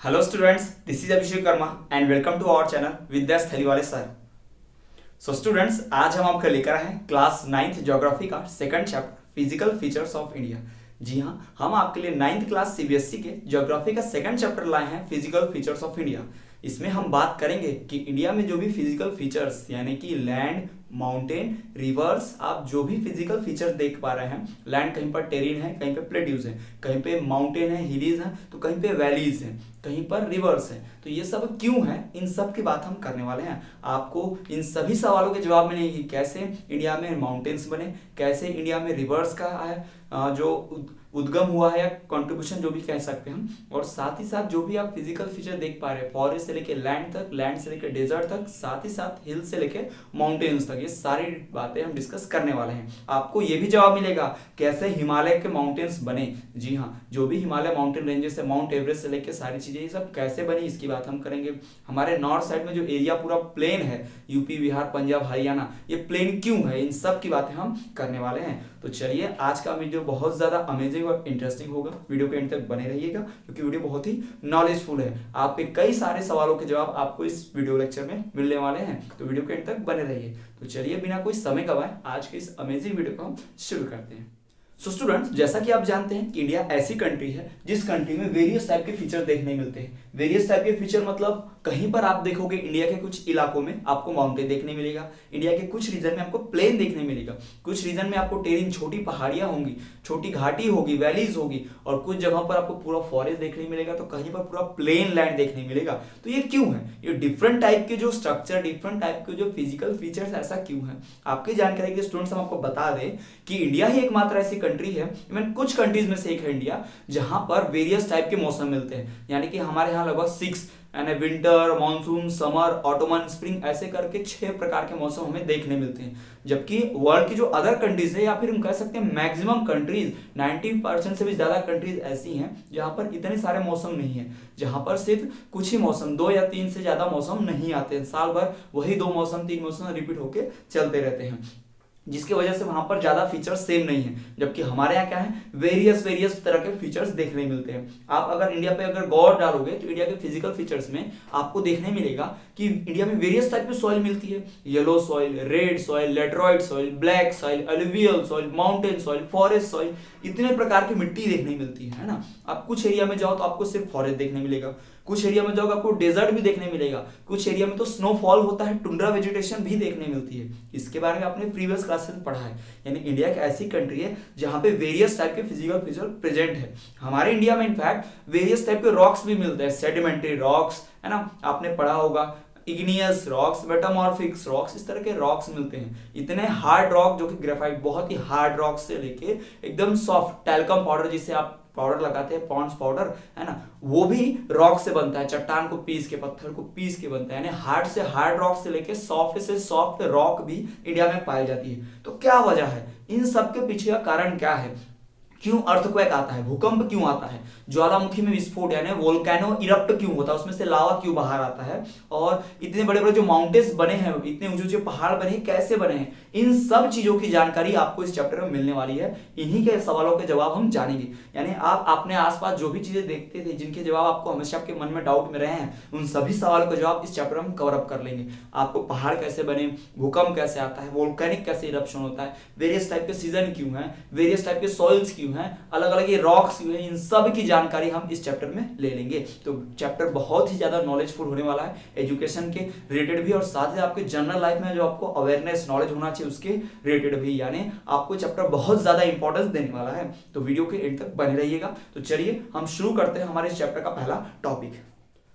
Hello students, this is Abhishek Karma and welcome to our channel विद्यास थलीवाले sir. So students, आज हम आपके लेकर आए हैं क्लास 9th ज्योग्राफी का second chapter physical features of India. जी हाँ, हम आपके लिए 9th क्लास सीबीएसई के ज्योग्राफी का सेकंड चैप्टर लाए हैं फिजिकल फीचर्स ऑफ इंडिया। इसमें हम बात करेंगे कि इंडिया में जो भी फिजिकल फीचर्स यानी कि लैंड, माउंटेन, रिवर्स, आप जो भी फिजिकल फीचर्स देख पा रहे हैं, लैंड कहीं पर टेरिन है, कहीं पे प्लेट्यूज है, कहीं पे माउंटेन है, हिलीज है, तो कहीं पे वैलीज है, कहीं पर रिवर्स है, तो ये सब क्यों है, इन सब की बात हम करने वाले हैं। आपको इन सभी सवालों के जवाब मिलेंगे। कैसे इंडिया में माउंटेन्स बने, कैसे इंडिया में रिवर्स का है जो उद्गम हुआ है या कंट्रीब्यूशन जो भी कह सकते हैं हम, और साथ ही साथ जो भी आप फिजिकल फीचर देख पा रहे हैं, फॉरेस्ट से लेके लैंड तक, लैंड से लेके डेजर्ट तक, साथ ही साथ हिल से लेके माउंटेन्स तक, ये सारी बातें हम डिस्कस करने वाले हैं। आपको ये भी जवाब मिलेगा कैसे हिमालय के माउंटेन्स बने। जी हाँ, जो भी हिमालय माउंटेन रेंजेस है, माउंट एवरेस्ट से लेके सारी चीजें, ये सब कैसे बनी इसकी बात हम करेंगे। हमारे नॉर्थ साइड में जो एरिया पूरा प्लेन है, यूपी, बिहार, पंजाब, हरियाणा, ये प्लेन क्यों है, इन सब की बातें हम करने वाले हैं। तो चलिए, आज का वीडियो बहुत ज्यादा अमेजिंग और इंटरेस्टिंग होगा। वीडियो के एंड तक बने रहिएगा क्योंकि वीडियो बहुत ही नॉलेजफुल है। आपके कई सारे सवालों के जवाब आपको इस वीडियो लेक्चर में मिलने वाले हैं, तो वीडियो के एंड तक बने रहिए। तो चलिए, बिना कोई समय गवाए आज के इस अमेजिंग वीडियो को हम शुरू करते हैं। सो स्टूडेंट्स, जैसा कि आप जानते हैं कि इंडिया ऐसी कंट्री है जिस कंट्री में वेरियस टाइप के फीचर देखने मिलते हैं। वेरियस टाइप के फीचर मतलब कहीं पर आप देखोगे इंडिया के कुछ इलाकों में आपको माउंटेन देखने मिलेगा, इंडिया के कुछ रीजन में आपको प्लेन देखने मिलेगा, कुछ रीजन में आपको टेरिन, छोटी पहाड़ियां होंगी, छोटी घाटी होगी, वैलीज होगी, और कुछ जगहों पर आपको पूरा फॉरेस्ट देखने मिलेगा, तो कहीं पर पूरा प्लेन लैंड देखने मिलेगा। तो ये क्यों है? ये डिफरेंट टाइप के जो स्ट्रक्चर, डिफरेंट टाइप के जो फिजिकल फीचर्स, ऐसा क्यों है? आपकी जानकारी के स्टूडेंट्स हम आपको बता दें कि इंडिया ही एकमात्र ऐसी कंट्री है, इवन कुछ कंट्रीज में से एक है इंडिया, जहां पर वेरियस टाइप के मौसम मिलते हैं। यानी कि हमारे यहाँ लगभग 6 यानी winter, monsoon, summer, Ottoman, spring, ऐसे करके 6 प्रकार के मौसम हमें देखने मिलते हैं। जबकि वर्ल्ड की जो अदर कंट्रीज है, या फिर हम कह सकते हैं मैक्सिमम कंट्रीज, 90% से भी ज्यादा कंट्रीज ऐसी हैं जहां पर इतने सारे मौसम नहीं है, जहां पर सिर्फ कुछ ही मौसम, 2 या 3 से ज्यादा मौसम नहीं आते हैं। साल भर वही 2 मौसम, 3 मौसम रिपीट होके चलते रहते हैं, जिसकी वजह से वहां पर ज्यादा फीचर्स सेम नहीं है। जबकि हमारे यहाँ क्या है, वेरियस तरह के फीचर्स देखने मिलते हैं। आप अगर इंडिया पे अगर गौर डालोगे तो इंडिया के फिजिकल फीचर्स में आपको देखने मिलेगा कि इंडिया में वेरियस टाइप की सॉइल मिलती है। Yellow soil, red soil, laterite soil, black soil, alluvial soil, mountain soil, forest soil, इतने प्रकार की मिट्टी देखने मिलती है ना। आप कुछ एरिया में जाओ तो आपको सिर्फ फॉरेस्ट देखने मिलेगा, कुछ एरिया में जाओगे आपको डेजर्ट भी देखने मिलेगा, कुछ एरिया में तो स्नोफॉल होता है, टुंड्रा वेजिटेशन भी देखने मिलती है। इसके बारे में आपने प्रीवियस क्लासेस में पढ़ा है। यानी इंडिया एक ऐसी कंट्री है जहां पे वेरियस टाइप के फिजिकल फीचर प्रेजेंट है। हमारे इंडिया में इनफैक्ट वेरियस टाइप के रॉक्स भी मिलते हैं, सेडिमेंट्री रॉक्स, है ना, आपने पढ़ा होगा, इग्नियस रॉक्स, मेटामॉर्फिक्स रॉक्स, इस तरह के रॉक्स मिलते हैं। इतने हार्ड रॉक जो कि ग्रेफाइट, बहुत ही हार्ड रॉक से लेके एकदम सॉफ्ट टैल्कम पाउडर, जिसे आप पाउडर लगाते हैं, पॉन्ड्स पाउडर, है ना, वो भी रॉक से बनता है। चट्टान को पीस के, पत्थर को पीस के बनता है। यानी हार्ड से हार्ड रॉक से लेके सॉफ्ट से सॉफ्ट रॉक भी इंडिया में पाई जाती है। तो क्या वजह है, इन सब के पीछे का कारण क्या है? क्यों अर्थक्वेक आता है, भूकंप क्यों आता है, ज्वालामुखी में विस्फोट यानी वोल्केनो इरप्ट क्यों होता है, उसमें से लावा क्यों बाहर आता है, और इतने बड़े बड़े जो माउंटेन्स बने हैं, इतने ऊंचे ऊंचे पहाड़ बने हैं, कैसे बने हैं, इन सब चीजों की जानकारी आपको इस चैप्टर में मिलने वाली है। इन्हीं के सवालों के जवाब हम जानेंगे। यानी आप अपने आसपास जो भी चीजें देखते थे, जिनके जवाब आपको हमेशा आपके मन में डाउट में रहे हैं, उन सभी सवालों के जवाब इस चैप्टर में हम कवर अप कर लेंगे। आपको पहाड़ कैसे बने, भूकंप कैसे आता है, वोल्केनिक कैसे इरप्शन होता है, वेरियस टाइप के सीजन क्यों है, वेरियस टाइप के सॉइल्स क्यों है, अलग अलग ये रॉक्स क्यों है, इन सब की जानकारी हम इस चैप्टर में ले लेंगे। तो चैप्टर बहुत ही ज्यादा नॉलेजफुल होने वाला है, एजुकेशन के रिलेटेड भी, और साथ ही आपके जनरल लाइफ में जो आपको अवेयरनेस, नॉलेज होना चाहिए उसके रिलेटेड भी। यानी आपको चैप्टर बहुत ज्यादा इंपॉर्टेंस देने वाला है। तो वीडियो के एंड तक बने रहिएगा। तो चलिए हम शुरू करते हैं हमारे इस चैप्टर का पहला टॉपिक।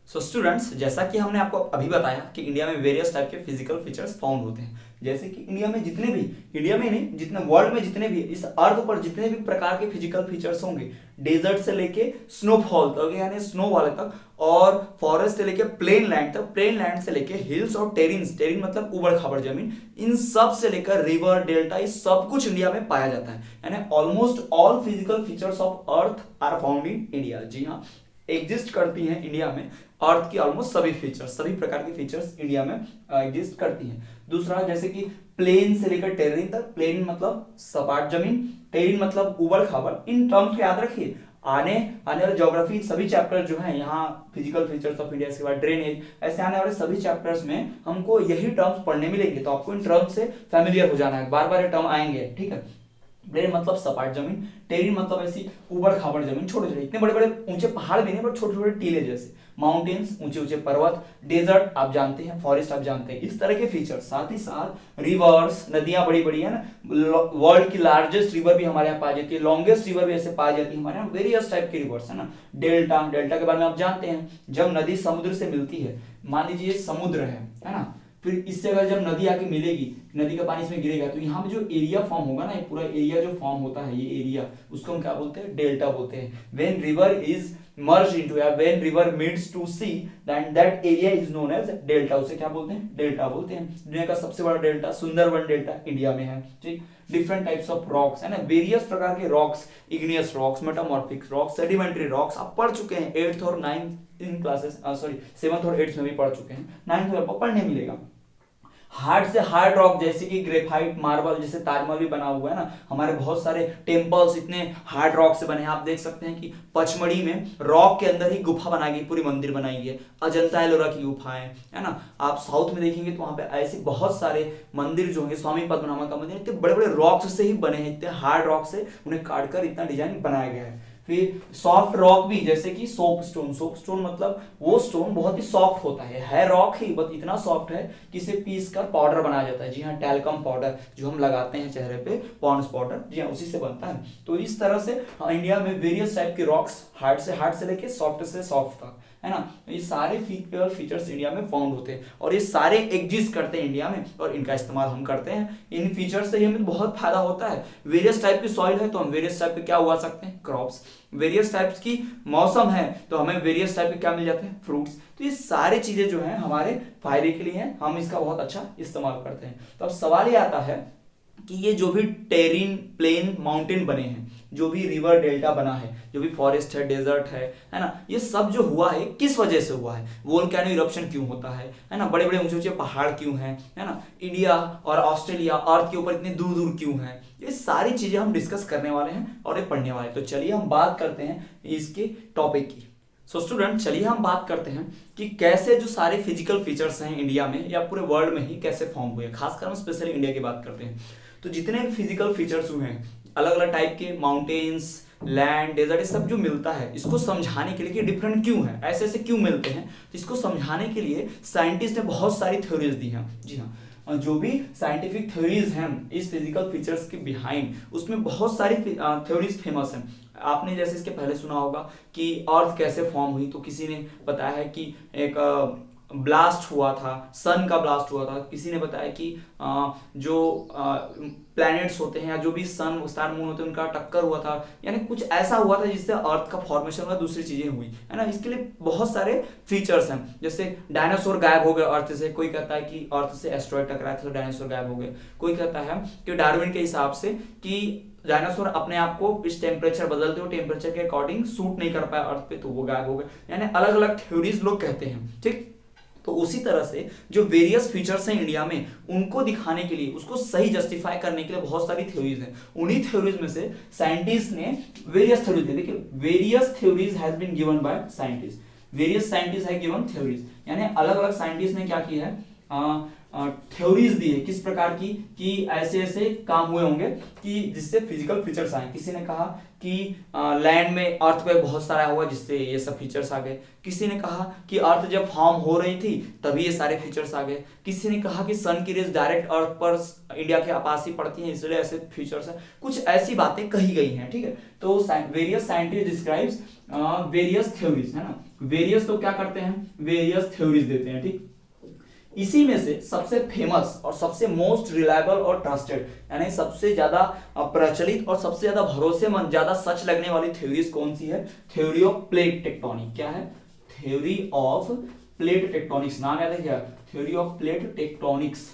सो स्टूडेंट्स, जैसा कि हमने आपको अभी बताया कि इंडिया में वेरियस टाइप के फिजिकल फीचर्स फाउंड होते हैं। जैसे कि इंडिया में जितने भी, इंडिया में नहीं, जितने वर्ल्ड में जितने भी, इस अर्थ पर जितने भी प्रकार के फिजिकल फीचर्स होंगे, डेजर्ट से लेके स्नोफॉल तक यानी स्नो वाले तक, और फॉरेस्ट से लेके प्लेन लैंड तक, प्लेन लैंड से लेके हिल्स और टेरिन्स, टेरिन मतलब उबड़ खाबड़ जमीन, इन सब से लेकर रिवर, डेल्टा, ये सब कुछ इंडिया में पाया जाता है। यानी almost all physical features of earth are found in India. जी हाँ, एग्जिस्ट करती हैं इंडिया में अर्थ की ऑलमोस्ट सभी फीचर्स, सभी प्रकार की फीचर्स इंडिया में एग्जिस्ट करती हैं। दूसरा, जैसे कि प्लेन से लेकर टेरिन तक, प्लेन मतलब सपाट जमीन, टेरिन मतलब उबड़ खाबड़, इन टर्म्स को याद रखिए। आने वाले ज्योग्राफी सभी चैप्टर जो हैं यहाँ फिजिकल फीचर्स ऑफ इंडिया, इसके बाद ड्रेनेज, ऐसे आने वाले सभी चैप्टर्स में हमको यही टर्म्स पढ़ने मिलेंगे। तो आपको इन टर्म्स से फैमिलियर हो जाना है, बार बार ये टर्म आएंगे, ठीक है। प्लेन मतलब सपाट जमीन, टेरिन मतलब ऐसी उबड़ खाबड़ जमीन, छोटे छोटे, इतने बड़े बड़े ऊंचे पहाड़ भी नहीं, बट छोटे छोटे टीले जैसे। माउंटेन्स ऊंचे ऊंचे पर्वत, डेजर्ट आप जानते हैं, फॉरेस्ट आप जानते हैं, इस तरह के फीचर्स। साथ ही साथ रिवर्स, नदियां बड़ी बड़ी है ना, वर्ल्ड की लार्जेस्ट रिवर भी हमारे यहाँ पाई जाती है, लॉन्गेस्ट रिवर भी ऐसे पाई जाती है हमारे यहाँ, वेरियस टाइप की रिवर्स है ना। डेल्टा, डेल्टा के बारे में आप जानते हैं, जब नदी समुद्र से मिलती है, मान लीजिए समुद्र है ना, फिर इससे अगर जब नदी आके मिलेगी, नदी का पानी इसमें गिरेगा, तो यहाँ पे जो एरिया फॉर्म होगा ना, ये पूरा एरिया जो फॉर्म होता है, ये एरिया, उसको हम क्या बोलते हैं, डेल्टा बोलते हैं। When river is merge into, या when river meets to sea, then that area is known as delta, उसे क्या बोलते हैं, डेल्टा बोलते हैं। दुनिया का सबसे बड़ा डेल्टा सुंदरबन डेल्टा इंडिया में है, ठीक। डिफरेंट टाइप्स ऑफ रॉक्स है ना, वेरियस प्रकार के rocks, igneous rocks, metamorphic rocks, sedimentary rocks, आप पढ़ चुके हैं 8th और 9th इन क्लासेस, सॉरी 7th और 8th में भी पढ़ चुके हैं, 9th में आपको पढ़ने मिलेगा। हार्ड से हार्ड रॉक जैसे कि ग्रेफाइट, मार्बल, जैसे ताजमहल भी बना हुआ है ना, हमारे बहुत सारे टेम्पल्स इतने हार्ड रॉक से बने हैं। आप देख सकते हैं कि पचमढ़ी में रॉक के अंदर ही गुफा बनाई गई, पूरी मंदिर बनाई गई है, अजंता एलोरा की गुफा है ना। आप साउथ में देखेंगे तो वहां पे ऐसे बहुत सारे मंदिर जो होंगे, स्वामी पद्मनाभ का मंदिर, इतने बड़े बड़े रॉक्स से ही बने हैं, इतने हार्ड रॉक से उन्हें काटकर इतना डिजाइन बनाया गया है। फिर सॉफ्ट रॉक भी, जैसे कि सोप स्टोन, सोप स्टोन मतलब वो स्टोन बहुत ही सॉफ्ट होता है रॉक ही, बट इतना सॉफ्ट है कि इसे पीस कर पाउडर बनाया जाता है। जी हाँ, टैल्कम पाउडर जो हम लगाते हैं चेहरे पे, पॉन्ड्स पाउडर, जी हाँ, उसी से बनता है। तो इस तरह से इंडिया में वेरियस टाइप के रॉक्स, हार्ड से लेके सॉफ्ट से सॉफ्ट तक, है ना, ये सारे फीचर्स इंडिया में फाउंड होते हैं और ये सारे एग्जिस्ट करते हैं इंडिया में, और इनका इस्तेमाल हम करते हैं। इन फीचर्स से हमें बहुत फायदा होता है। वेरियस टाइप की सॉइल है तो हम वेरियस टाइप के क्या उगा सकते हैं, क्रॉप्स। वेरियस टाइप्स की मौसम है तो हमें वेरियस टाइप के क्या मिल जाते हैं, फ्रूट्स। तो ये सारी चीजें जो है हमारे फायदे के लिए हैं, हम इसका बहुत अच्छा इस्तेमाल करते हैं। तो अब सवाल ये आता है कि ये जो भी टेरिन, प्लेन, माउंटेन बने हैं, जो भी रिवर डेल्टा बना है, जो भी फॉरेस्ट है, डेजर्ट है ना, ये सब जो हुआ है किस वजह से हुआ है, वोल्केनो इरप्शन क्यों होता है ना, बड़े बड़े ऊंचे ऊंचे पहाड़ क्यों हैं, है ना, इंडिया और ऑस्ट्रेलिया अर्थ के ऊपर इतने दूर दूर क्यों हैं, ये सारी चीजें हम डिस्कस करने वाले हैं और ये पढ़ने वाले हैं। तो चलिए हम बात करते हैं इसके टॉपिक की। सो स्टूडेंट, चलिए हम बात करते हैं कि कैसे जो सारे फिजिकल फीचर्स हैं इंडिया में या पूरे वर्ल्ड में ही कैसे फॉर्म हुए, खासकर हम स्पेशली इंडिया की बात करते हैं। तो जितने भी फिजिकल फीचर्स हुए हैं, अलग अलग टाइप के माउंटेन्स, लैंड, डेजर्ट, ये सब जो मिलता है, इसको समझाने के लिए कि डिफरेंट क्यों है, ऐसे ऐसे क्यों मिलते हैं, तो इसको समझाने के लिए साइंटिस्ट ने बहुत सारी थ्योरीज दी हैं। जी हाँ, जो भी साइंटिफिक थ्योरीज हैं इस फिजिकल फीचर्स के बिहाइंड, उसमें बहुत सारी थ्योरीज फेमस हैं। आपने जैसे इसके पहले सुना होगा कि अर्थ कैसे फॉर्म हुई, तो किसी ने बताया है कि एक ब्लास्ट हुआ था, सन का ब्लास्ट हुआ था। किसी ने बताया कि जो प्लैनेट्स होते हैं या जो भी सन, स्टार, मून होते हैं, उनका टक्कर हुआ था, यानी कुछ ऐसा हुआ था जिससे अर्थ का फॉर्मेशन हुआ, दूसरी चीजें हुई, है ना। इसके लिए बहुत सारे फीचर्स हैं, जैसे डायनासोर गायब हो गए अर्थ से, कोई कहता है कि अर्थ से एस्ट्रॉइड टकराया था तो डायनासोर गायब हो गए, कोई कहता है कि डार्विन के हिसाब से कि डायनासोर अपने आप को इस टेम्परेचर बदलते हुए टेम्परेचर के अकॉर्डिंग सूट नहीं कर पाया अर्थ पे, तो वो गायब हो गए, यानी अलग अलग थ्योरीज लोग कहते हैं, ठीक। तो उसी तरह से जो वेरियस फीचर्स हैं इंडिया में, उनको दिखाने के लिए, उसको सही जस्टिफाई करने के लिए बहुत सारी थ्योरीज हैं। उन्हीं थ्योरीज में से साइंटिस्ट ने वेरियस थ्योरीज दी। देखिए, various theories has been given by scientist, various scientist have given theories, यानी अलग अलग साइंटिस्ट ने क्या किया है, थ्योरीज दी है किस प्रकार की, कि ऐसे ऐसे काम हुए होंगे कि जिससे फिजिकल फीचर्स आए। किसी ने कहा कि लैंड में अर्थ पे बहुत सारा हुआ जिससे ये सब फीचर्स आ गए। किसी ने कहा कि अर्थ जब फॉर्म हो रही थी तभी ये सारे फीचर्स आ गए। किसी ने कहा कि सन की रेज डायरेक्ट अर्थ पर इंडिया के आपास ही पड़ती हैं, इसलिए ऐसे फीचर्स है। कुछ ऐसी बातें कही गई हैं, ठीक है। तो various scientist describes various theories, है ना। वेरियस तो क्या करते हैं, वेरियस थ्योरीज देते हैं, ठीक। इसी में से सबसे फेमस और सबसे मोस्ट रिलायबल और ट्रस्टेड, यानी सबसे ज्यादा प्रचलित और सबसे ज्यादा भरोसेमंद, ज्यादा सच लगने वाली थ्योरीज कौन सी है, थ्योरी ऑफ प्लेट टेक्टोनिक। क्या है, थ्योरी ऑफ प्लेट टेक्टोनिक्स, नाम याद है क्या, थ्योरी ऑफ प्लेट टेक्टोनिक्स।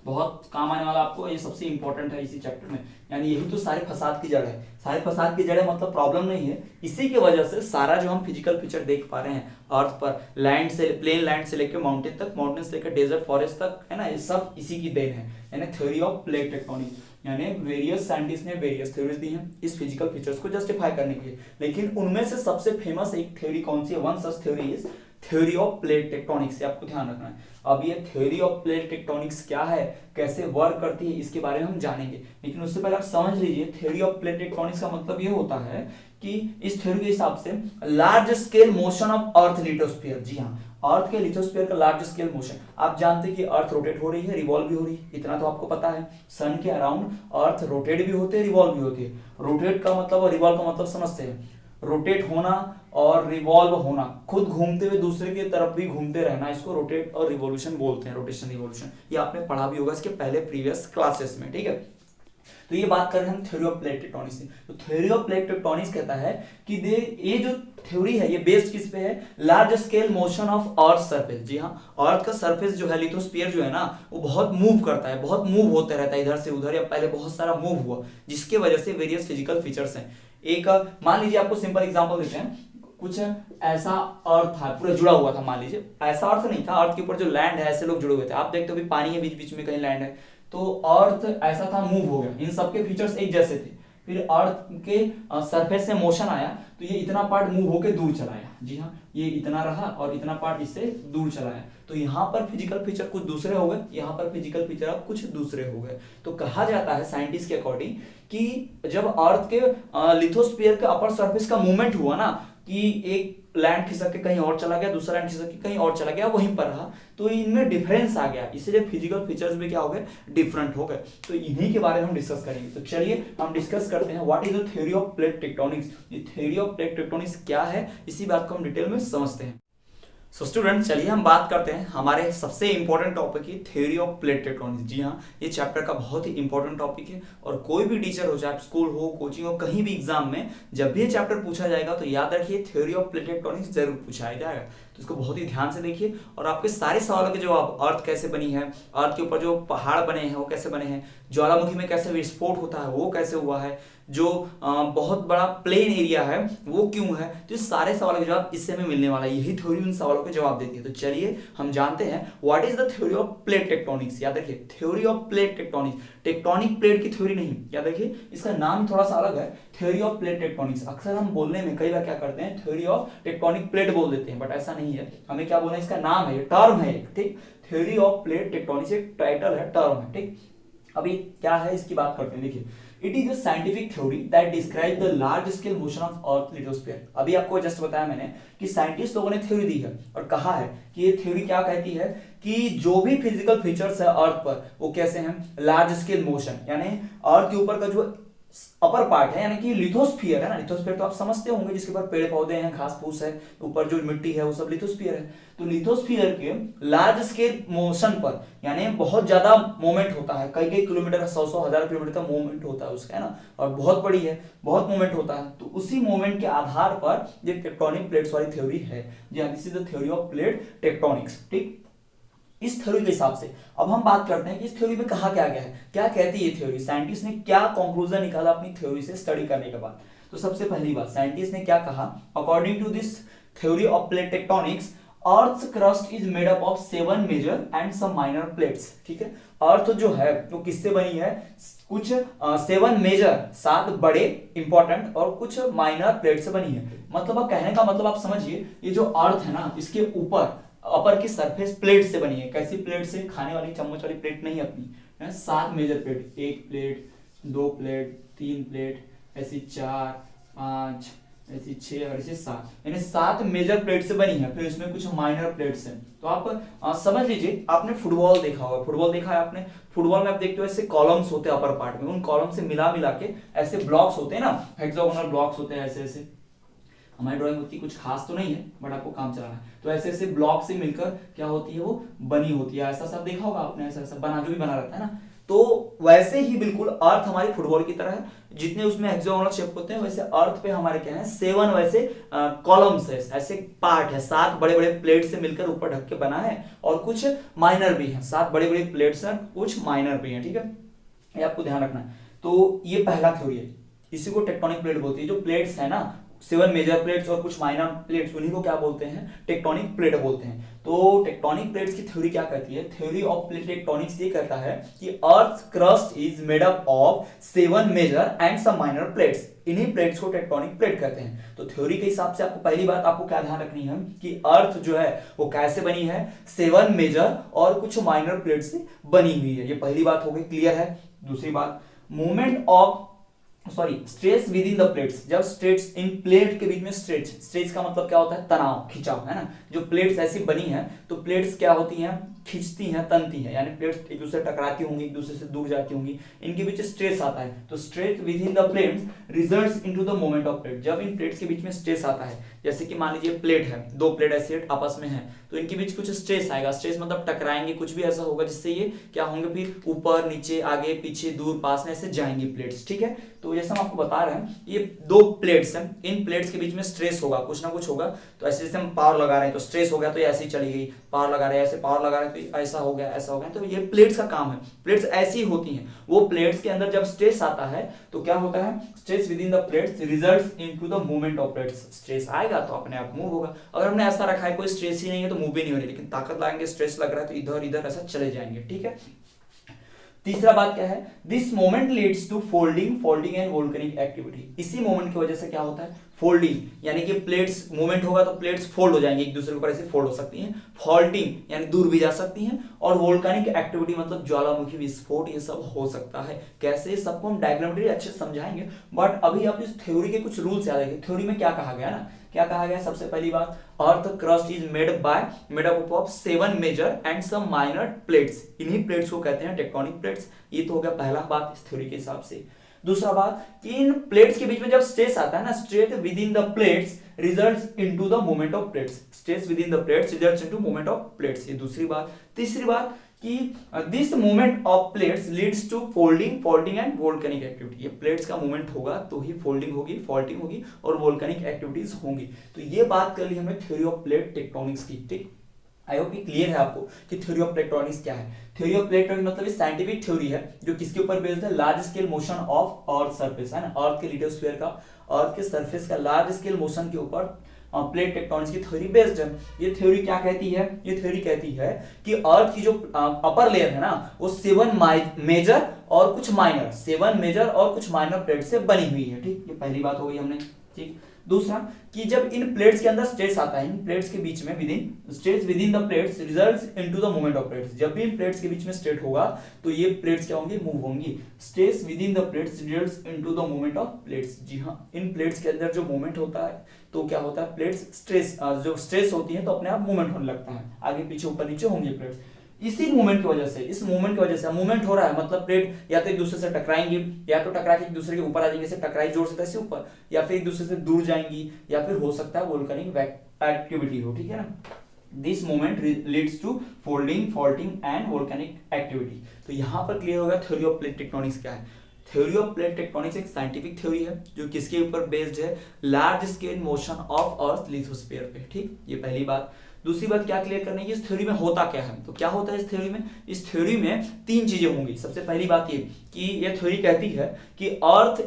बहुत काम आने वाला आपको, ये सबसे इंपॉर्टेंट है इसी चैप्टर में, यानी यही तो सारे फसाद की जड़ है। सारे फसाद की जड़ है मतलब प्रॉब्लम नहीं है, इसी की वजह से सारा जो हम फिजिकल फीचर देख पा रहे हैं अर्थ पर, लैंड से, प्लेन लैंड से लेकर माउंटेन तक, माउंटेन से लेकर डेजर्ट फॉरेस्ट तक, है ना, ये सब इसी की देन है, यानी थ्योरी ऑफ प्लेट टेक्टोनिक। यानी वेरियस साइंटिस्ट ने वेरियस थ्योरीज दी हैं इस फिजिकल फीचर्स को जस्टिफाई करने के लिए, लेकिन उनमें से सबसे फेमस एक थ्योरी कौन सी है? One such theory is theory of plate tectonics. से आपको ध्यान रखना है। अब ये थ्योरी ऑफ प्लेट टेक्टोनिक्स क्या है, कैसे वर्क करती है, इसके बारे में हम जानेंगे, लेकिन उससे पहले आप समझ लीजिए थ्योरी ऑफ प्लेट टेक्टोनिक्स का मतलब ये होता है कि इस थ्योरी के हिसाब से large scale motion of earth lithosphere, जी हाँ, अर्थ के लिथोस्फीयर का लार्ज स्केल मोशन। आप जानते हैं कि अर्थ रोटेट हो रही है, रिवॉल्व भी हो रही है, इतना तो आपको पता है। सन के अराउंड अर्थ रोटेट भी होते हैं, रिवॉल्व भी होती है। रोटेट का मतलब और रिवॉल्व का मतलब समझते हैं, रोटेट होना और रिवॉल्व होना, खुद घूमते हुए दूसरे की तरफ भी घूमते रहना, इसको रोटेट और रिवॉल्यूशन बोलते हैं, रोटेशन रिवॉल्यूशन। ये आपने पढ़ा भी होगा इसके पहले प्रीवियस क्लासेस में, ठीक है। तो ये बात कर रहे हैं हम थ्योरी ऑफ प्लेट टेक्टोनिक्स की। तो थ्योरी ऑफ प्लेट टेक्टोनिक्स कहता है कि ये जो थ्योरी है ये बेस्ड किस पे है? Large scale motion of earth surface. जी हाँ, अर्थ का सरफेस जो है, लिथोस्फीयर जो है ना, वो बहुत मूव करता है, बहुत मूव होता रहता है इधर से उधर, या पहले बहुत सारा मूव हुआ, जिसके वजह से वेरियस फिजिकल फीचर्स हैं। एक मान लीजिए, आपको सिंपल एग्जांपल देते हैं, कुछ ऐसा अर्थ था पूरा जुड़ा हुआ था, मान लीजिए ऐसा अर्थ नहीं था, अर्थ के ऊपर जो लैंड है ऐसे लोग जुड़े हुए थे, आप देखते हो अभी पानी है बीच बीच में, कहीं लैंड है, तो अर्थ ऐसा था, मूव हो गया, इन सबके फीचर्स एक जैसे थे। फिर अर्थ के सरफेस से मोशन आया तो ये इतना पार्ट मूव होकर दूर चला गया, जी हाँ, ये इतना रहा और इतना पार्ट इससे दूर चला गया, तो यहाँ पर फिजिकल फीचर कुछ दूसरे हो गए, यहाँ पर फिजिकल फीचर अब कुछ दूसरे हो गए। तो कहा जाता है साइंटिस्ट के अकॉर्डिंग कि जब अर्थ के लिथोस्फीयर के अपर सरफेस का मूवमेंट हुआ ना, कि एक लैंड खिसक के कहीं और चला गया, दूसरा लैंड खिसक के कहीं और चला गया, वहीं पर रहा, तो इनमें डिफरेंस आ गया, इसलिए फिजिकल फीचर्स भी क्या हो गए? डिफरेंट हो गए। तो इन्हीं के बारे में हम डिस्कस करेंगे। तो चलिए हम डिस्कस करते हैं what is the theory of plate tectonics. ये थ्योरी ऑफ प्लेट टेक्टोनिक्स क्या है, इसी बात को हम डिटेल में समझते हैं। सो स्टूडेंट, चलिए हम बात करते हैं हमारे सबसे इंपॉर्टेंट टॉपिक की थ्योरी ऑफ प्लेट टेक्टोनिक्स। जी हाँ, ये चैप्टर का बहुत ही इंपॉर्टेंट टॉपिक है, और कोई भी टीचर हो, चाहे स्कूल हो, कोचिंग हो, कहीं भी एग्जाम में जब भी ये चैप्टर पूछा जाएगा तो याद रखिए थ्योरी ऑफ प्लेट टेक्टोनिक्स जरूर पूछा जाएगा। तो इसको बहुत ही ध्यान से देखिए और आपके सारे सवालों के जवाब, अर्थ कैसे बनी है, अर्थ के ऊपर जो पहाड़ बने हैं वो कैसे बने हैं, ज्वालामुखी में कैसे विस्फोट होता है वो कैसे हुआ है, जो बहुत बड़ा प्लेन एरिया है वो क्यों है, तो इस सारे सवालों के जवाब इससे हमें मिलने वाला है। यही थ्योरी उन सवालों के जवाब देती है। तो चलिए हम जानते हैं what is the theory of plate tectonics. याद रखिए theory of plate tectonics, tectonic plate की थ्योरी नहीं, याद रखिए इसका नाम थोड़ा सा अलग है, थ्योरी ऑफ प्लेट टेक्टोनिक्स। अक्सर हम बोलने में कई बार क्या करते हैं, थ्योरी ऑफ टेक्टोनिक प्लेट बोल देते हैं, बट ऐसा नहीं है, हमें क्या बोलना है, इसका नाम है, टर्म है, ठीक। थ्योरी ऑफ प्लेट टेक्टोनिक्स एक टाइटल है, टर्म है, ठीक। अभी क्या है इसकी बात करते हैं। देखिए, it is a scientific theory that describe the large scale motion of earth lithosphere. अभी आपको जस्ट बताया मैंने कि साइंटिस्ट लोगों ने थ्योरी दी है और कहा है कि ये थ्योरी क्या कहती है कि जो भी फिजिकल फीचर्स है अर्थ पर वो कैसे हैं, लार्ज स्केल मोशन, यानी अर्थ के ऊपर का जो अपर पार्ट है, यानी कि लिथोस्फीयर है ना, लिथोस्फीयर तो आप समझते होंगे, जिसके ऊपर पेड़ पौधे हैं, घास फूस है, ऊपर जो मिट्टी है वो सब लिथोस्फीयर है। तो लिथोस्फीयर के लार्ज स्केल मोशन पर, यानी बहुत ज्यादा मूवमेंट होता है, कई कई किलोमीटर, 100 1000 किलोमीटर का मूवमेंट होता है उसका, है ना, और बहुत बड़ी है, बहुत मूवमेंट होता है, तो उसी मूवमेंट के आधार पर ये टेक्टोनिक प्लेट्स वाली थ्योरी है। जी this is the theory of plate tectonics, ठीक। इस थ्योरी के हिसाब से अब हम बात करते हैं कि इस थ्योरी में कहा क्या गया है, क्या कहती है ये थ्योरी, साइंटिस्ट ने क्या कंक्लूजन निकाला अपनी थ्योरी से स्टडी करने के बाद। तो सबसे पहली बात साइंटिस्ट ने क्या कहा, according to this theory of plate tectonics, earth crust is made up of 7 major and some minor plates, ठीक है। अर्थ जो है वो किससे बनी है, कुछ 7 मेजर, 7 बड़े इंपॉर्टेंट, और कुछ माइनर प्लेट से बनी है। मतलब आप कहने का मतलब आप समझिए, ये जो अर्थ है ना, इसके ऊपर अपर की सरफेस प्लेट से बनी है। कैसी प्लेट से, खाने वाली चम्मच वाली प्लेट नहीं अपनी है, 7 major plate, 1 plate, 2 plate, 3 plate, ऐसी 4 5, ऐसी 6 और ऐसी 7, यानी 7 मेजर प्लेट से बनी है। फिर इसमें कुछ माइनर प्लेट्स हैं। तो आप समझ लीजिए, आपने फुटबॉल देखा होगा, फुटबॉल देखा है आपने, फुटबॉल में आप देखते हो ऐसे कॉलम्स होते हैं अपर पार्ट में, उन कॉलम से मिला मिला के ऐसे ब्लॉक्स होते हैं ना, हेक्सागोनल ब्लॉक्स होते हैं, ऐसे ऐसे। हमारी ड्राइंग होती है, कुछ खास तो नहीं है बट आपको काम चलाना है। तो ऐसे ऐसे ब्लॉक से मिलकर क्या होती है, वो बनी होती है। ऐसा सब देखा होगा आपने, ऐसा ऐसा बना, जो भी बना रहता है ना। तो वैसे ही बिल्कुल अर्थ हमारी फुटबॉल की तरह है, जितने उसमें हेक्सागोनल शेप होते हैं, वैसे अर्थ पे हमारे क्या है, 7 वैसे कॉलम्स है, ऐसे पार्ट है, 7 बड़े बड़े प्लेट से मिलकर ऊपर ढक के बना है, और कुछ माइनर भी है, 7 बड़े बड़े प्लेट्स हैं, कुछ माइनर भी है, ठीक है, ये आपको ध्यान रखना है। तो ये पहला थ्योरी है, इसी को टेक्टोनिक प्लेट बोलती है। जो प्लेट्स है ना, सेवन मेजर प्लेट्स और कुछ माइनर प्लेट्स, उन्हीं को क्या बोलते हैं, टेक्टोनिक प्लेट बोलते हैं। तो टेक्टोनिक प्लेट्स की थ्योरी क्या कहती है, थ्योरी ऑफ प्लेट टेक्टोनिक्स ये कहता है कि earth crust is made up of 7 major and some minor plates, इन्हीं प्लेट्स को टेक्टोनिक प्लेट कहते हैं। तो थ्योरी के हिसाब से आपको पहली बात आपको क्या ध्यान रखनी है कि अर्थ जो है वो कैसे बनी है, 7 मेजर और कुछ माइनर प्लेट से बनी हुई है, ये पहली बात हो गई, क्लियर है। दूसरी बात, movement of stress within the plates, जब स्ट्रेस इन प्लेट के बीच में स्ट्रेस का मतलब क्या होता है, तनाव, खिंचाव, है ना। जो प्लेट्स ऐसी बनी है तो प्लेट्स क्या होती हैं, खिंचती हैं, तनती हैं, यानी प्लेट्स एक दूसरे टकराती होंगी, एक दूसरे से दूर जाती होंगी, इनके बीच स्ट्रेस आता है। तो stress within the plates results into the moment of plate, जब इन प्लेट्स के बीच में स्ट्रेस आता है, जैसे कि मान लीजिए प्लेट है, दो प्लेट ऐसे आपस में है, तो इनके बीच कुछ स्ट्रेस आएगा, स्ट्रेस मतलब टकराएंगे, कुछ भी ऐसा होगा जिससे ये क्या होंगे, फिर ऊपर नीचे आगे पीछे दूर पास में ऐसे जाएंगी प्लेट्स, ठीक है। तो जैसे हम आपको बता रहे हैं, ये दो प्लेट्स हैं, इन प्लेट्स के बीच में स्ट्रेस होगा, कुछ ना कुछ होगा। तो ऐसे जैसे हम पावर लगा रहे हैं तो स्ट्रेस हो गया तो ये ऐसे ही चली गई, पावर लगा रहे हैं, ऐसे पावर लगा रहे हैं तो ऐसा हो गया, ऐसा हो गया। तो ये प्लेट्स का काम है, प्लेट्स ऐसी होती हैं। वो प्लेट्स के अंदर जब स्ट्रेस आता है तो क्या होता है, stress within the plates results into the movement of plates, stress आएगा तो अपने आप मूव होगा। अगर हमने ऐसा रखा है कोई स्ट्रेस ही नहीं है तो मूव भी नहीं हो रही, लेकिन ताकत लगाएंगे, स्ट्रेस लग रहा है तो इधर इधर ऐसा चले जाएंगे, ठीक है। तीसरा बात क्या है, this movement leads to folding and volcanic activity, इसी मोमेंट की वजह से क्या होता है, फोल्डिंग, यानी कि प्लेट्स मूवमेंट होगा तो प्लेट्स फोल्ड हो जाएंगी, एक दूसरे के ऊपर ऐसे फोल्ड हो सकती हैं, फॉल्टिंग यानी दूर भी जा सकती हैं, और वोल्केनिक एक्टिविटी मतलब ज्वालामुखी विस्फोट, ये सब हो सकता है। कैसे, सबको हम डायग्रामेटिकली अच्छे से समझाएंगे, बट अभी आप इस थ्योरी के कुछ रूल्स याद रखिए। थ्योरी में क्या कहा गया ना, क्या कहा गया, सबसे पहली बात, earth crust is made up of 7 major and some minor plates, इन्हीं प्लेट्स को कहते हैं टेक्टोनिक प्लेट्स। ये तो हो गया पहला बात इस थ्योरी के हिसाब से। दूसरा बात कि इन प्लेट्स के बीच में जब स्ट्रेस आता है ना, stress within the plates results into the movement of plates, stress within the plates results into movement of plates, ये दूसरी बात। तीसरी बात कि this movement of plates leads to folding and volcanic activity, ये plates का movement होगा तो ही फोल्डिंग होगी, फॉल्टिंग होगी और वोल्केनिक एक्टिविटीज होंगी। तो ये बात कर ली हमने थ्योरी ऑफ प्लेट टेक्टोनिक्स की, ठीक। आई होप कि क्लियर है आपको कि थ्योरी ऑफ टेक्टोनिक्स क्या है। थ्योरी ऑफ प्लेट टेक्टोनिक्स मतलब साइंटिफिक थ्योरी है जो किसके ऊपर बेस्ड है, large scale motion of earth surface, है ना, अर्थ के लिटोस्फीयर का, अर्थ के सरफेस का लार्ज स्केल मोशन के ऊपर प्लेट टेक्टोनिक्स की थ्योरी बेस्ड है। ये थ्योरी क्या कहती है, ये थ्योरी कहती है कि अर्थ की जो अपर लेयर है ना, वो 7 मेजर और कुछ माइनर, 7 मेजर और कुछ माइनर प्लेट से बनी हुई है, ठीक। ये पहली बात हो गई हमने, ठीक। दूसरा कि जब इन प्लेट्स के अंदर स्ट्रेस आता है, इन प्लेट्स के बीच में stress within the plates results into the movement of plates, जब भी इन प्लेट्स के बीच में स्ट्रेस होगा तो ये प्लेट्स क्या होंगी, मूव होंगी। Stress within the plates results into the movement of plates, जी हाँ, इन प्लेट्स के अंदर जो मूवमेंट होता है तो क्या होता है, प्लेट्स स्ट्रेस जो स्ट्रेस होती है तो अपने आप मूवमेंट होने लगता है, आगे पीछे ऊपर नीचे होंगे प्लेट्स। इसी मूवमेंट की वजह से, इस मूवमेंट की वजह से मूवमेंट हो रहा है, मतलब प्लेट या तो एक दूसरे से टकराएंगी, या तो टकरा के एक दूसरे के ऊपर आ जाएंगे, टकराई जोर से ऐसे ऊपर, या फिर एक दूसरे से दूर जाएंगी, या फिर हो सकता है वोल्केनिक एक्टिविटी हो, ठीक है ना। This movement leads to faulting and volcanic activity. तो यहाँ पर क्लियर होगा थ्योरी ऑफ प्लेट टेक्टोनिक्स क्या है। थ्योरी ऑफ प्लेट टेक्टोनिक्स एक साइंटिफिक थ्योरी है जो किसके ऊपर बेस्ड है, large scale motion of earth lithosphere पे, ठीक। ये पहली बात। दूसरी बात क्या क्लियर करनी है, इस थ्योरी में होता क्या है, तो क्या होता है इस थ्योरी में, इस थ्योरी में 3 चीजें होंगी। सबसे पहली बात ये कि ये थ्योरी कहती है कि अर्थ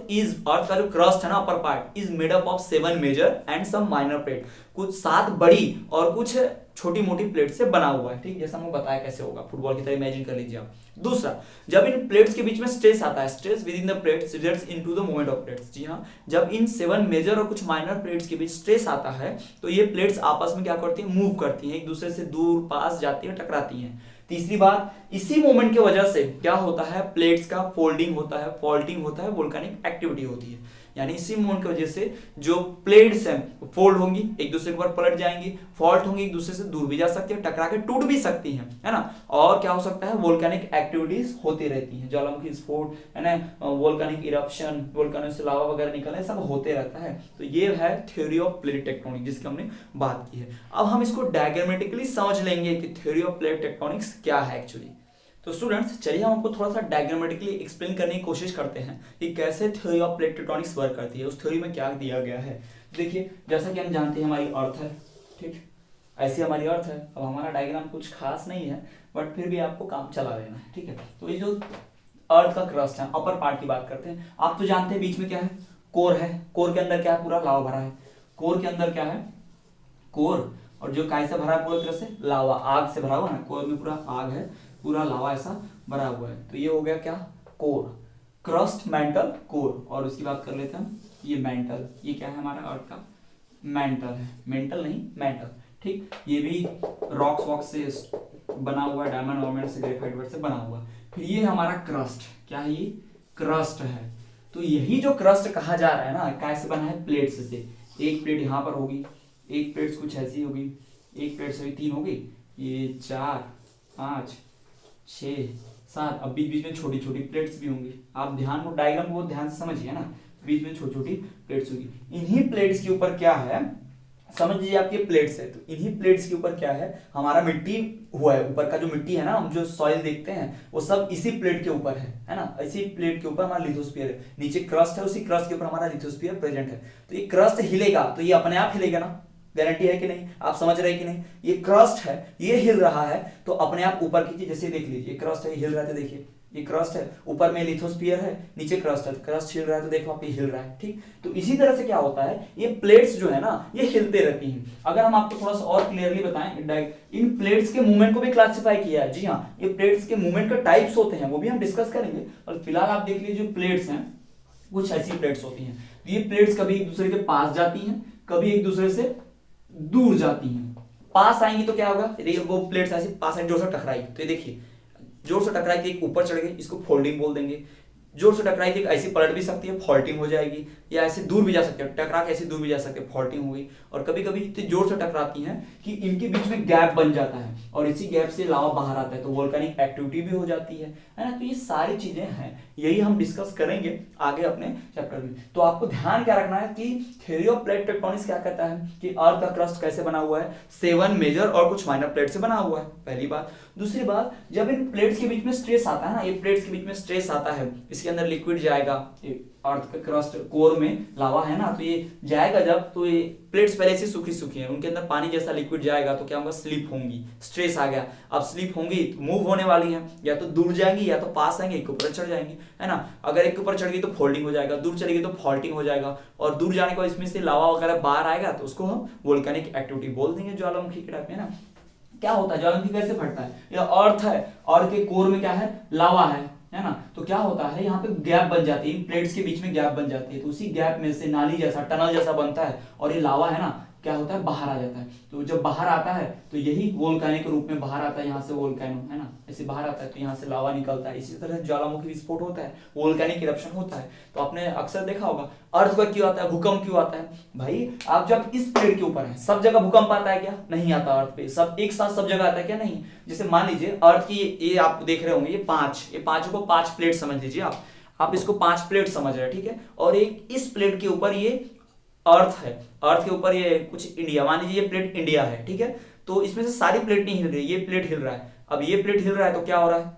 का जो क्रस्ट है ना, upper part is made up of 7 major and some minor plate, कुछ 7 बड़ी और कुछ छोटी मोटी प्लेट से बना हुआ है, ठीक। जैसा हमको बताया कैसे होगा, फुटबॉल की तरह इमेजिन कर लीजिए आप। दूसरा, जब इन प्लेट्स के बीच में स्ट्रेस आता है, stress within the plates results into the movement of plates, जी हाँ, जब इन 7 मेजर और कुछ माइनर प्लेट्स के बीच स्ट्रेस आता है तो ये प्लेट्स आपस में क्या करती हैं, मूव करती हैं, एक दूसरे से दूर पास जाती हैं, टकराती हैं। तीसरी बात, इसी मोमेंट की वजह से क्या होता है, प्लेट्स का फोल्डिंग होता है, फॉल्टिंग होता है, वोल्केनिक एक्टिविटी होती है। यानी इसी मोमेंट की वजह से जो प्लेट्स हैं फोल्ड होंगी, एक दूसरे के ऊपर पलट जाएंगी, फॉल्ट होंगी, एक दूसरे से दूर भी जा सकती है, टकरा के टूट भी सकती हैं, है ना। और क्या हो सकता है, वोल्केनिक एक्टिविटीज होती रहती हैं, ज्वालामुखी विस्फोट, है ना, वोल्केनिक इरप्शन, वोल्केनो से लावा वगैरह निकलना, सब होते रहता है। तो ये है थ्योरी ऑफ प्लेट टेक्टोनिक्स जिसकी हमने बात की है। अब हम इसको डायग्रामेटिकली समझ लेंगे कि थ्योरी ऑफ प्लेट टेक्टोनिक्स क्या है एक्चुअली। तो स्टूडेंट्स चलिए हम आपको थोड़ा सा डायग्रामेटिकली एक्सप्लेन करने की कोशिश करते हैं कि कैसे theory of plate tectonics work करती है, उस थ्योरी में क्या दिया गया है। देखिए, जैसा कि हम जानते हैं हमारी अर्थ है, ठीक, ऐसी हमारी अर्थ है। अब हमारा डायग्राम कुछ खास नहीं है बट फिर भी आपको काम चला लेना है, ठीक है। तो ये जो अर्थ का क्रस्ट है, अपर पार्ट की बात करते हैं। आप तो जानते हैं बीच में क्या है, कोर है, कोर के अंदर क्या है, पूरा लावा भरा है। कोर के अंदर क्या है, कोर, और जो काय से भरा है पूरी तरह से, लावा, आग से भरा हुआ है, कोर में पूरा आग है, पूरा लावा ऐसा भरा हुआ है, तो ये हो गया क्या, कोर, क्रस्ट, मेंटल, कोर। और उसकी बात कर लेते हैं हम, ये मेंटल, ये क्या है हमारा अर्थ का, मेंटल है, मेंटल नहीं मेंटल, ठीक। ये भी रॉक्स वॉक्स से बना हुआ है, डायमंड वायमंड से, ग्रेफाइट वर्ड से बना हुआ है। फिर ये हमारा क्रस्ट, क्या है ये, क्रस्ट है। तो यही जो क्रस्ट कहा जा रहा है ना, कैसे बना है, प्लेट्स से। एक प्लेट यहाँ पर होगी, एक प्लेट कुछ ऐसी होगी, एक प्लेट से भी 3 होगी, ये 4 5 6 7, अब बीच बीच में छोटी छोटी प्लेट्स भी होंगी। आप ध्यान को, डायग्राम को ध्यान से समझिए ना, बीच में छोटी छोटी प्लेट्स होगी। इन्हीं प्लेट्स के ऊपर क्या है, समझ लीजिए आपके प्लेट्स है, तो इन्हीं प्लेट्स के ऊपर क्या है, हमारा मिट्टी हुआ है, ऊपर का जो मिट्टी है ना, हम जो सॉइल देखते हैं वो सब इसी प्लेट के ऊपर है ना, इसी प्लेट के ऊपर हमारा लिथोस्फीयर है, नीचे क्रस्ट है, उसी क्रस्ट के ऊपर हमारा लिथोस्फीयर प्रेजेंट है। तो ये क्रस्ट हिलेगा तो ये अपने आप हिलेगा ना, गारंटी है कि नहीं, आप समझ रहे हैं कि नहीं, ये क्रस्ट है, ये हिल रहा है तो अपने आप ऊपर की चीज, जैसे देख लीजिए क्रस्ट है, हिल रहा है, तो देखिए ये क्रस्ट है, ऊपर में लिथोस्फीयर है, नीचे क्रस्ट है, क्रस्ट हिल रहा है तो देखो आप ये हिल रहा है, ठीक। तो इसी तरह से क्या होता है, ये प्लेट्स जो है ना ये हिलते रहती हैं। अगर हम आपको थोड़ा सा और क्लियरली बताएं, इन प्लेट्स के मूवमेंट को भी क्लासिफाई किया है, जी हाँ, ये प्लेट्स के मूवमेंट का टाइप्स होते हैं, वो भी हम डिस्कस करेंगे। और फिलहाल आप देख लीजिए जो प्लेट्स हैं, कुछ ऐसी प्लेट्स होती हैं, ये प्लेट्स कभी एक दूसरे के पास जाती हैं, कभी एक दूसरे से दूर जाती हैं। पास आएंगी तो क्या होगा, देखिए वो प्लेट्स ऐसी पास आएंगी, जोर से टकराई, तो ये देखिए जोर से टकराई थी, एक ऊपर चढ़ गई, इसको फोल्डिंग बोल देंगे। जोर से टकराई थी, ऐसी पलट भी सकती है, फॉल्टिंग हो जाएगी, या ऐसे दूर भी जा सकती है, टकरा के ऐसे दूर भी जा सकते हैं, फॉल्टिंग हो गई। और कभी कभी इतनी जोर से टकराती हैं कि इनके बीच में गैप बन जाता है, और इसी गैप से लावा बाहर आता है, तो वोल्केनिक एक्टिविटी भी हो जाती है ना। तो ये सारी चीजें हैं, यही हम डिस्कस करेंगे आगे अपने चैप्टर में। तो आपको ध्यान क्या रखना है कि थ्योरी ऑफ प्लेट टेक्टोनिक्स क्या कहता है कि अर्थ का क्रस्ट कैसे बना हुआ है, 7 मेजर और कुछ माइनर प्लेट से बना हुआ है, पहली बात। दूसरी बात, जब इन प्लेट्स के बीच में स्ट्रेस आता है ना, ये प्लेट्स के बीच में स्ट्रेस आता है, इसके अंदर लिक्विड जाएगा, अर्थ का क्रस्ट कोर में लावा है ना, तो ये जाएगा जब, तो ये प्लेट्स पहले से सूखी सूखी है, उनके अंदर पानी जैसा लिक्विड जाएगा तो क्या होगा, स्लिप होंगी, स्ट्रेस आ गया। अब स्लिप होंगी तो मूव होने वाली है, या तो दूर जाएंगी या तो पास आएंगे, एक के ऊपर चढ़ जाएंगी, है ना। अगर एक के ऊपर चढ़ गई तो फोल्डिंग हो जाएगा, दूर चलेगी तो फॉल्टिंग हो जाएगा, और दूर जाने को इसमें से लावा वगैरह बाहर आएगा तो उसको हम वोल्केनिक एक्टिविटी बोल देंगे, ज्वालामुखी के टाइप में ना। क्या होता है, ज्वालामुखी कैसे फटता है, यह अर्थ है और के कोर में क्या है, लावा है ना। तो क्या होता है, यहाँ पे गैप बन जाती है, प्लेट्स के बीच में गैप बन जाती है, तो उसी गैप में से नाली जैसा, टनल जैसा बनता है, और ये लावा है ना, क्या होता है, बाहर आ जाता है। तो जब बाहर आता है तो यही वोल्केनो के रूप में बाहर आता है, यहाँ से वोल्केनो है ना, ऐसे बाहर आता है, तो यहाँ से लावा निकलता है। इसी तरह ज्वालामुखी विस्फोट होता है, वोल्केनिक इरप्शन होता है। तो आपने अक्सर देखा होगा अर्थक्वेक क्यों आता है, भूकंप क्यों आता है। भाई आप जब इस प्लेट के ऊपर है, सब जगह भूकंप आता है क्या, नहीं आता। अर्थ पे सब एक साथ सब जगह आता है क्या, नहीं। जैसे मान लीजिए अर्थ की ये आप देख रहे होंगे, ये पांच को 5 प्लेट समझ लीजिए आप इसको 5 प्लेट समझ रहे हैं, ठीक है। और एक इस प्लेट के ऊपर ये अर्थ है, अर्थ के ऊपर ये कुछ इंडिया, मान लीजिए ये प्लेट इंडिया है, ठीक है। तो इसमें से सारी प्लेट नहीं हिल रही, ये प्लेट हिल रहा है। अब ये प्लेट हिल रहा है तो क्या हो रहा है,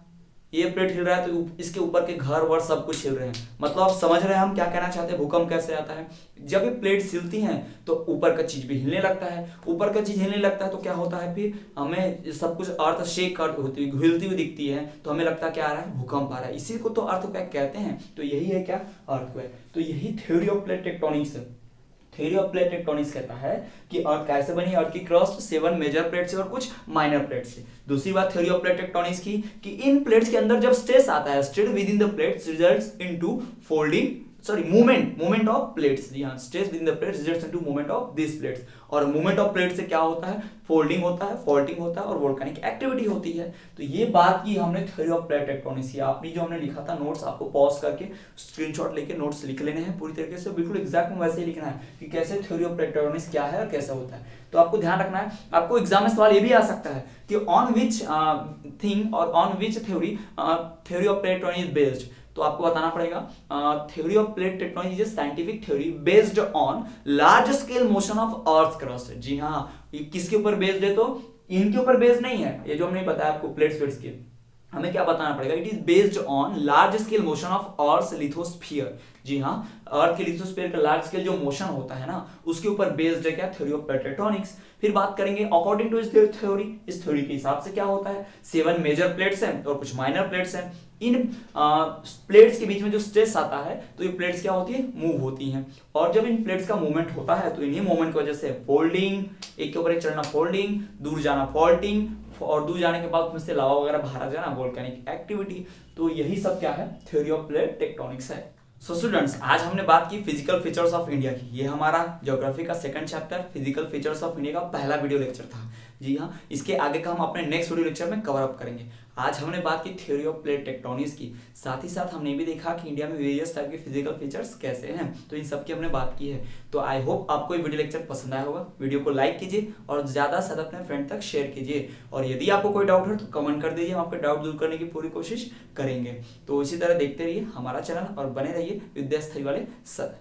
ये प्लेट हिल रहा है तो इसके ऊपर के घर वर सब कुछ हिल रहे हैं। मतलब आप समझ रहे हैं हम क्या कहना चाहते हैं, भूकंप कैसे आता है। जब ये प्लेट्स हिलती हैं तो ऊपर का चीज भी हिलने लगता है, ऊपर का चीज हिलने लगता है तो क्या होता है, फिर हमें सब कुछ अर्थ शेक होती हुई हिलती हुई दिखती है, तो हमें लगता है क्या आ रहा है, भूकंप आ रहा है। इसी को तो अर्थक्वेक कहते हैं। तो यही है क्या, अर्थक्वेक। तो यही थ्योरी ऑफ प्लेट टेक्टोनिक्स है। थ्योरी ऑफ प्लेट टेक्टोनिक्स कहता है कि अर्थ कैसे बनी, अर्थ की क्रस्ट 7 मेजर प्लेट से और कुछ माइनर प्लेट से। दूसरी बात थ्योरी ऑफ प्लेट टेक्टोनिक्स की कि इन प्लेट्स के अंदर जब स्ट्रेस आता है, stress within the plates results into folding, sorry movement of plates, जी हाँ, stress within the plates results into movement of this plates. और मूवमेंट ऑफ प्लेट से क्या होता है, फोल्डिंग होता है, फॉल्टिंग होता है और वोल्केनिक एक्टिविटी होती है। तो ये बात की हमने थ्योरी ऑफ प्लेट टेक्टोनिक्स की। आपने जो हमने लिखा था नोट्स, आपको पॉज करके स्क्रीनशॉट लेके नोट्स लिख लेने हैं पूरी तरीके से, बिल्कुल एग्जैक्ट में वैसे ही लिखना है कि कैसे थ्योरी ऑफ प्लेट टेक्टोनिक्स क्या है और कैसे होता है। तो आपको ध्यान रखना है। आपको एग्जाम में सवाल ये भी आ सकता है कि ऑन विच थिंग और on which theory of plate tectonics is based. तो आपको बताना पड़ेगा theory of plate tectonics is scientific theory based on large scale motion of earth crust. जी हाँ, ये किसके ऊपर बेस्ड है, तो इनके ऊपर बेस्ड नहीं है, ये जो हमने बताया आपको प्लेट्स के, हमें क्या बताना पड़ेगा, it is based on large scale motion of earth lithosphere. जी हाँ, अर्थ के लिथोस्फीयर का लार्ज स्केल जो मोशन होता है ना, उसके ऊपर बेस्ड है क्या, थ्योरी ऑफ प्लेट टेक्टोनिक्स। फिर बात करेंगे अकॉर्डिंग टू इस थ्योरी, इस थ्योरी के हिसाब से क्या होता है, 7 मेजर प्लेट्स हैं और कुछ माइनर प्लेट्स हैं। इन प्लेट्स के बीच में जो स्ट्रेस आता है, तो ये प्लेट्स क्या होती है, मूव होती हैं। और जब इन प्लेट्स का मूवमेंट होता है तो इन्हीं मूवमेंट की वजह से फोल्डिंग, एक के ऊपर एक चढ़ना फोल्डिंग, दूर जाना फॉल्टिंग, और दूर जाने के बाद उसमें से लावा वगैरह बाहर आ जाना वोल्केनिक एक्टिविटी। तो यही सब क्या है, थ्योरी ऑफ प्लेट टेक्टोनिक्स है। सो स्टूडेंट्स, आज हमने बात की फिजिकल फीचर्स ऑफ इंडिया की। ये हमारा ज्योग्राफी का second chapter physical features of India का पहला वीडियो लेक्चर था। जी हाँ, इसके आगे का हम अपने नेक्स्ट वीडियो लेक्चर में कवर अप करेंगे। आज हमने बात की थ्योरी ऑफ प्लेट टेक्टोनिक्स की, साथ ही साथ हमने भी देखा कि इंडिया में वेरियस टाइप के फिजिकल फीचर्स कैसे हैं, तो इन सब की हमने बात की है। तो आई होप आपको ये वीडियो लेक्चर पसंद आया होगा। वीडियो को लाइक कीजिए और ज़्यादा से ज़्यादा अपने फ्रेंड तक शेयर कीजिए, और यदि आपको कोई डाउट है तो कमेंट कर दीजिए, हम आपके डाउट दूर करने की पूरी कोशिश करेंगे। तो इसी तरह देखते रहिए हमारा चैनल और बने रहिए विद्या स्थली वाले सर।